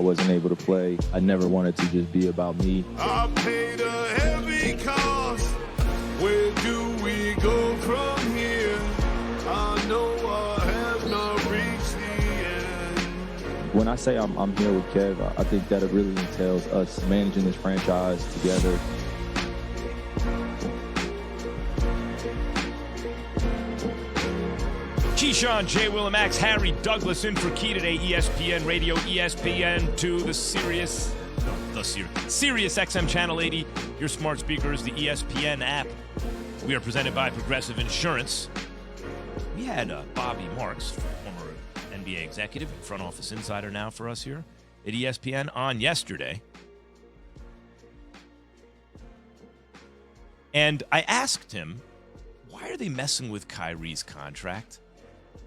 wasn't able to play. I never wanted to just be about me. I paid a heavy cost. Where do we go from here? I know I have not reached the end. When I say I'm here with Kev, I think that it really entails us managing this franchise together. Keyshawn, J. Willimax, Harry Douglas in for Key today, ESPN Radio, ESPN2, the Sirius XM Channel 80, your smart speakers, the ESPN app. We are presented by Progressive Insurance. We had Bobby Marks, former NBA executive and front office insider now for us here at ESPN on yesterday. And I asked him, why are they messing with Kyrie's contract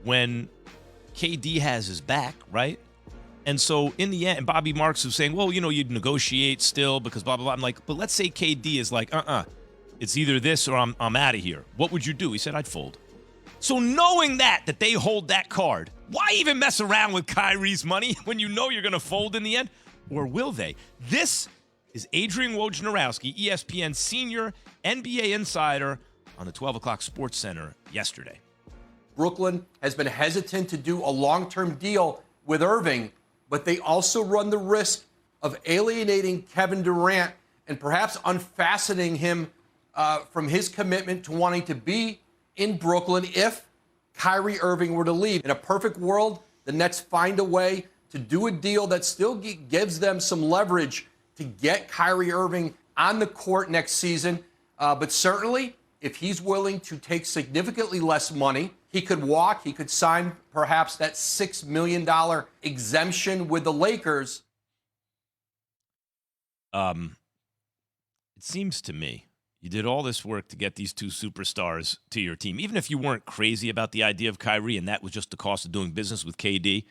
when KD has his back, right? And so in the end, and Bobby Marks was saying, well, you'd negotiate still because blah, blah, blah. I'm like, but let's say KD is like, it's either this or I'm out of here. What would you do? He said, I'd fold. So knowing that they hold that card, why even mess around with Kyrie's money when you know you're going to fold in the end? Or will they? This is Adrian Wojnarowski, ESPN senior NBA insider on the 12 o'clock Sports Center yesterday. Brooklyn has been hesitant to do a long-term deal with Irving, but they also run the risk of alienating Kevin Durant and perhaps unfastening him from his commitment to wanting to be in Brooklyn if Kyrie Irving were to leave. In a perfect world, the Nets find a way to do a deal that still gives them some leverage to get Kyrie Irving on the court next season. But certainly, if he's willing to take significantly less money, he could walk, he could sign perhaps that $6 million exemption with the Lakers. It seems to me you did all this work to get these two superstars to your team. Even if you weren't crazy about the idea of Kyrie and that was just the cost of doing business with KD.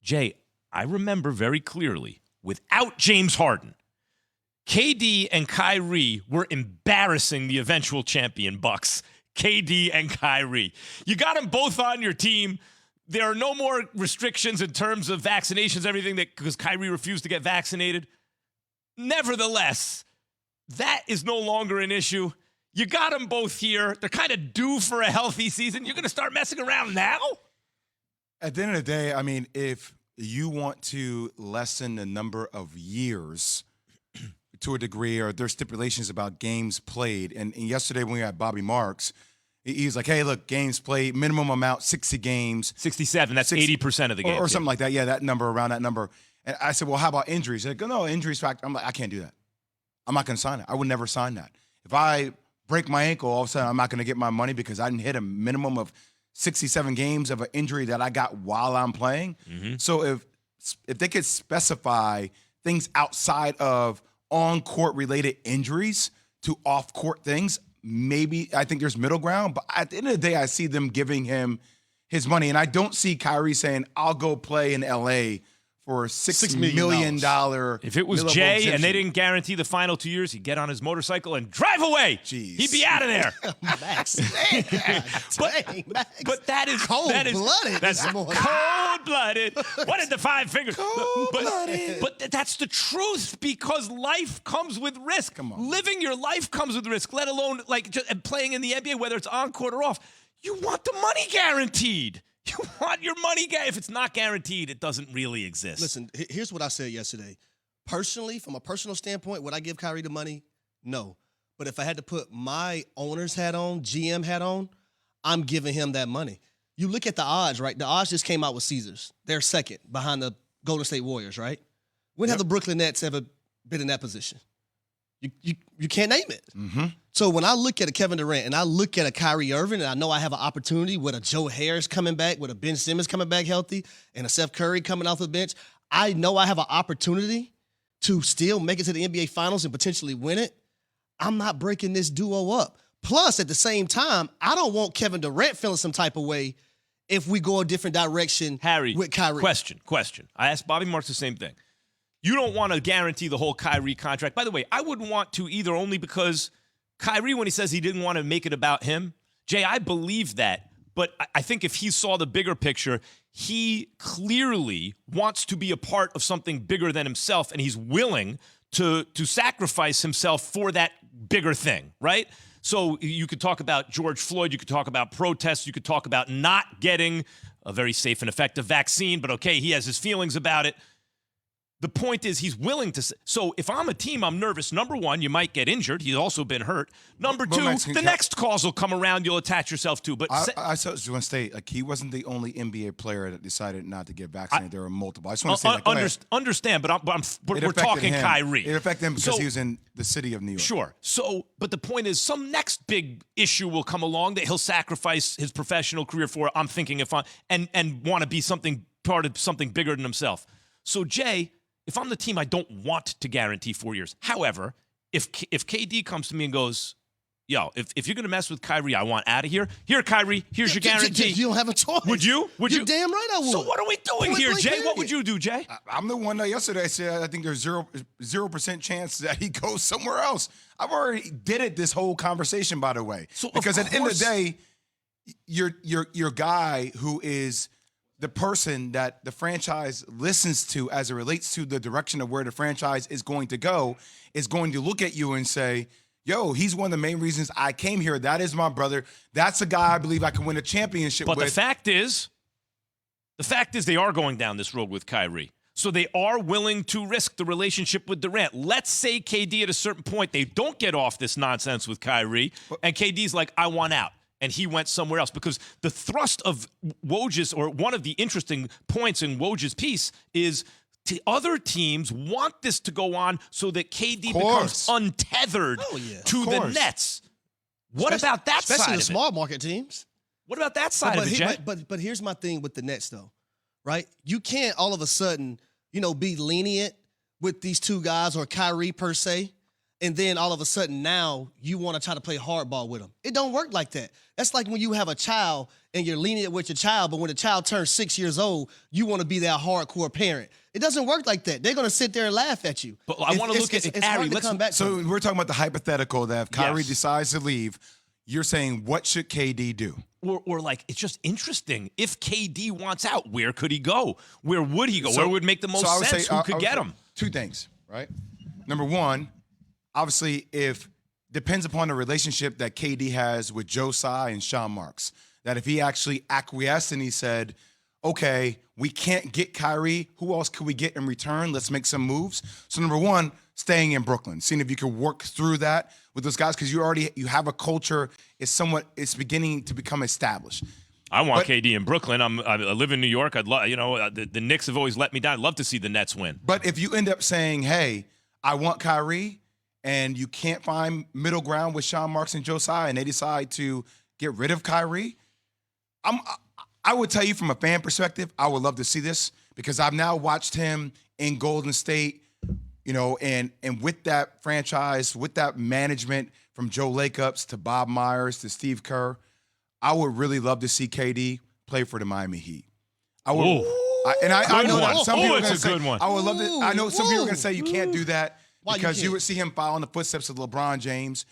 Jay, I remember very clearly, without James Harden, KD and Kyrie were embarrassing the eventual champion Bucks. KD and Kyrie. You got them both on your team. There are no more restrictions in terms of vaccinations, everything, because Kyrie refused to get vaccinated. Nevertheless, that is no longer an issue. You got them both here. They're kind of due for a healthy season. You're going to start messing around now? At the end of the day, I mean, if you want to lessen the number of years to a degree, or there's stipulations about games played. And yesterday when we had Bobby Marks, he's like, hey, look, games played, minimum amount, 60 games. 67, that's 80% of the games. Or something like that. Yeah, that number, around that number. And I said, well, how about injuries? They're like, no, injuries fact. I'm like, I can't do that. I'm not going to sign it. I would never sign that. If I break my ankle, all of a sudden I'm not going to get my money because I didn't hit a minimum of 67 games of an injury that I got while I'm playing. Mm-hmm. So if they could specify things outside of on-court related injuries to off-court things, maybe I think there's middle ground. But at the end of the day, I see them giving him his money. And I don't see Kyrie saying, I'll go play in L.A. for $6 million. If it was Jay exemption, and they didn't guarantee the final 2 years, he'd get on his motorcycle and drive away. Jeez. He'd be out of there. Max. But that is cold-blooded. That's cold-blooded. What did the five fingers? Cold-blooded. But that's the truth, because life comes with risk. Come on. Living your life comes with risk, let alone like just playing in the NBA, whether it's on court or off. You want the money guaranteed. You want your money if it's not guaranteed, it doesn't really exist. Listen, here's what I said yesterday. Personally, from a personal standpoint, would I give Kyrie the money? No. But if I had to put my owner's hat on, GM hat on, I'm giving him that money. You look at the odds, right? The odds just came out with Caesars. They're second behind the Golden State Warriors, right? When have the Brooklyn Nets ever been in that position? You can't name it. Mm-hmm. So when I look at a Kevin Durant and I look at a Kyrie Irving, and I know I have an opportunity with a Joe Harris coming back, with a Ben Simmons coming back healthy, and a Steph Curry coming off the bench, I know I have an opportunity to still make it to the NBA Finals and potentially win it. I'm not breaking this duo up. Plus, at the same time, I don't want Kevin Durant feeling some type of way if we go a different direction with Kyrie. Question. I asked Bobby Marks the same thing. You don't want to guarantee the whole Kyrie contract. By the way, I wouldn't want to either, only because Kyrie, when he says he didn't want to make it about him, Jay, I believe that. But I think if he saw the bigger picture, he clearly wants to be a part of something bigger than himself, and he's willing to sacrifice himself for that bigger thing, right? So you could talk about George Floyd, you could talk about protests, you could talk about not getting a very safe and effective vaccine, but okay, he has his feelings about it. The point is he's willing to. So if I'm a team, I'm nervous. Number one, you might get injured. He's also been hurt. Number two, the next cause will come around you'll attach yourself to. But I just want to say, like, he wasn't the only NBA player that decided not to get vaccinated. There were multiple. I just want to say that. Understand, but we're talking him. Kyrie. It affected him because he was in the city of New York. Sure. So, but the point is, some next big issue will come along that he'll sacrifice his professional career for. I'm thinking and want to be part of something bigger than himself. So, Jay, if I'm the team, I don't want to guarantee 4 years. However, if KD comes to me and goes, yo, if you're going to mess with Kyrie, I want out of here. Here, Kyrie, here's your guarantee. You don't have a choice. Would you? You're damn right I would. So what are we doing here, Jay? What would you do, Jay? I'm the one that yesterday said I think there's 0% chance that he goes somewhere else. I've already did it this whole conversation, by the way. So because at the end of the day, your guy who is the person that the franchise listens to as it relates to the direction of where the franchise is going to go is going to look at you and say, yo, he's one of the main reasons I came here. That is my brother. That's a guy I believe I can win a championship with. But the fact is they are going down this road with Kyrie. So they are willing to risk the relationship with Durant. Let's say KD at a certain point, they don't get off this nonsense with Kyrie, and KD's like, I want out. And he went somewhere else, because the thrust of Woj's, or one of the interesting points in Woj's piece, is other teams want this to go on so that KD becomes untethered to the Nets. What about that side of it? Especially the small market teams. What about that side of it, Jay? But here's my thing with the Nets, though, right? You can't all of a sudden, be lenient with these two guys, or Kyrie per se, and then all of a sudden now you want to try to play hardball with them. It don't work like that. That's like when you have a child and you're lenient with your child, but when the child turns 6 years old, you want to be that hardcore parent. It doesn't work like that. They're going to sit there and laugh at you. But I want to look at Ari. So we're talking about the hypothetical that if Kyrie decides to leave, you're saying, what should KD do? Or like, it's just interesting. If KD wants out, where could he go? Where would he go? Where would make the most sense? Who could get him? Two things, right? Number one, obviously, depends upon the relationship that KD has with Joe Tsai and Sean Marks. That if he actually acquiesced and he said, okay, we can't get Kyrie, who else could we get in return? Let's make some moves. So number one, staying in Brooklyn, seeing if you could work through that with those guys, because you have a culture, it's beginning to become established. I want KD in Brooklyn. I live in New York. I'd love, the Knicks have always let me down. I'd love to see the Nets win. But if you end up saying, hey, I want Kyrie, and you can't find middle ground with Sean Marks and Joe Tsai, and they decide to get rid of Kyrie, I would tell you from a fan perspective, I would love to see this, because I've now watched him in Golden State, and with that franchise, with that management, from Joe Lakeups to Bob Myers to Steve Kerr, I would really love to see KD play for the Miami Heat. I would, I know that some people are going to say, I would love to. I know some people are going to say you can't do that. Because you would see him follow in the footsteps of LeBron James.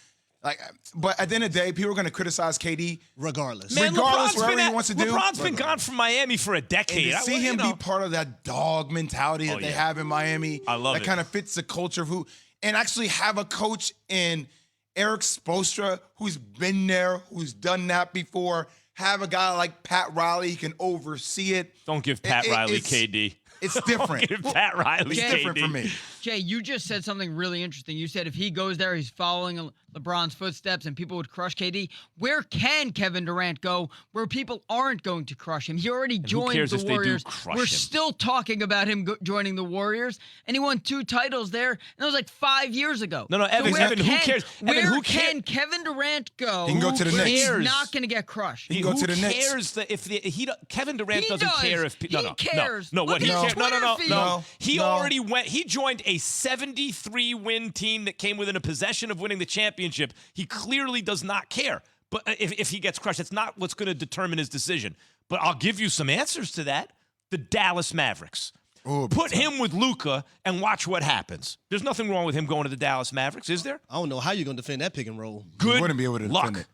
But at the end of the day, people are going to criticize KD regardless. Man, regardless whatever he wants to do. LeBron's been gone from Miami for a decade. And to see him be part of that dog mentality that they have in Miami, I love that kind of fits the culture of who, and actually have a coach in Eric Spoelstra who's been there, who's done that before. Have a guy like Pat Riley, he can oversee it. Don't give Pat Riley KD. It's different. Give Pat Riley it's different for me. Jay, you just said something really interesting. You said if he goes there, he's following LeBron's footsteps and people would crush KD. Where can Kevin Durant go where people aren't going to crush him? He already joined the Warriors. We're still talking about him joining the Warriors, and he won 2 titles there, and that was like 5 years ago. No, Evan, who cares? Where can Kevin Durant go? He can go to the Knicks. He's not going to get crushed. He can go to the Knicks. Who cares that Kevin Durant doesn't care if he cares. No. What he cares? No. He No. already went. He joined a 73-win team that came within a possession of winning the championship. He clearly does not care. But if he gets crushed, it's not what's going to determine his decision. But I'll give you some answers to that. The Dallas Mavericks. Put him with Luka and watch what happens. There's nothing wrong with him going to the Dallas Mavericks, is there? I don't know how you're going to defend that pick and roll. Good You wouldn't be able to luck. defend it.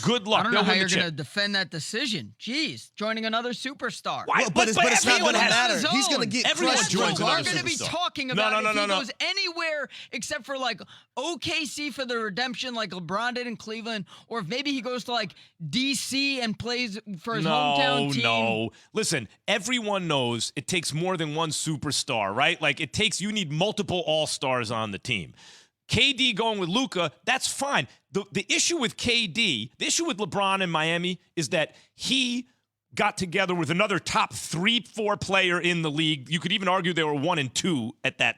Good luck. I don't know They'll how win you're the going to chip. defend that decision. Jeez, joining another superstar. Why? But it's not everyone going to has- matter. He's going to get Everyone crushed. joins That's what another we're going to be superstar. talking No, about no, if no, he no. goes anywhere except for like OKC for the redemption like LeBron did in Cleveland, or if maybe he goes to like DC and plays for his hometown team. No. Listen, everyone knows it takes more than one superstar, right? Like you need multiple all-stars on the team. KD going with Luka, that's fine. The issue with KD, the issue with LeBron in Miami is that he got together with another top 3-4 player in the league. You could even argue they were 1 and 2 at that